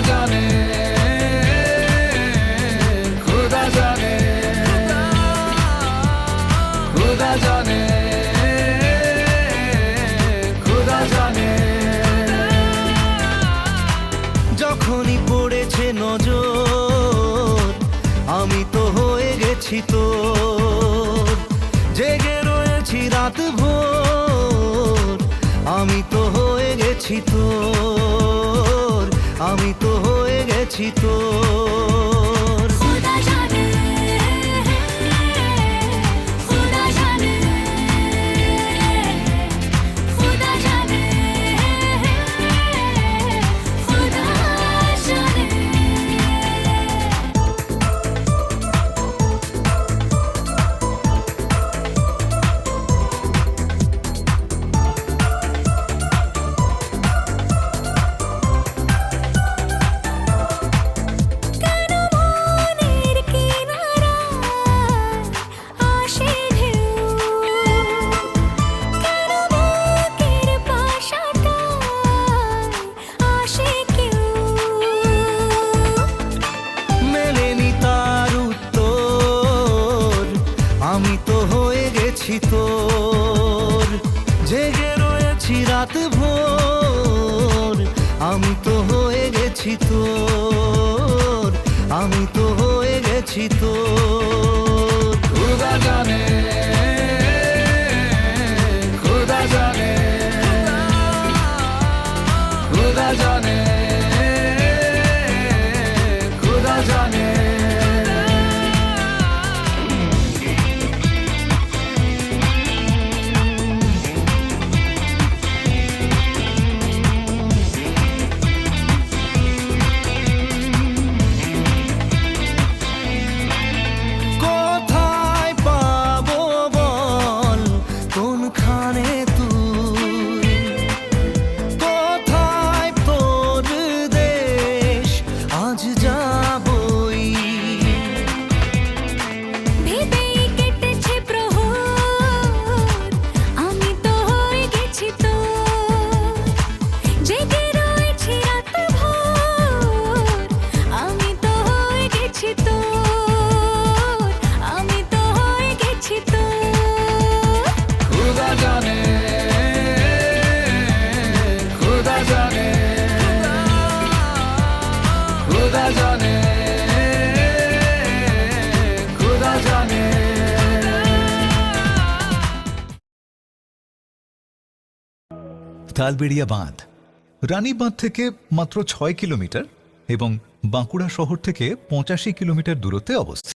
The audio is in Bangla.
जाने खुदा जाने खुदा जाने खुदा जाने যখনই পড়েছে নজর আমি তো হয়ে গেছি তোর জেগে রয়েছি রাত ভোর আমি তো হয়ে গেছি তোর আমি তো হয়ে গেছি তোর खुदा जाने खुदा जाने खुदा जाने खुदा जाने মেলেনি তার উত্তর আমি তো হয়ে গেছি তোর জেগে রয়েছি রাত ভোর আমি তো হয়ে গেছি তোর আমি তো হয়ে গেছি তোর खुदा जाने खुदा जाने खुदा जाने खुदा जाने কোথায় পাবো বল কোনখানে তুই কোথায় তোর দেশ আজ যাবই ভেবেই কেটেছে প্রহর আমি তো হয়ে গেছি তোর জেগে রয়েছি রাত ভোর আমি তো হয়ে গেছি তোর আমি তো হয়ে গেছি তোর खुदा जाने खुदा जाने खुदा जाने खुदा जाने তালবেড়িয়া বাঁধ রানী বাঁধ থেকে মাত্র 6 কিলোমিটার এবং বাঁকুড়া শহর থেকে 85 কিলোমিটার দূরত্বে অবস্থিত।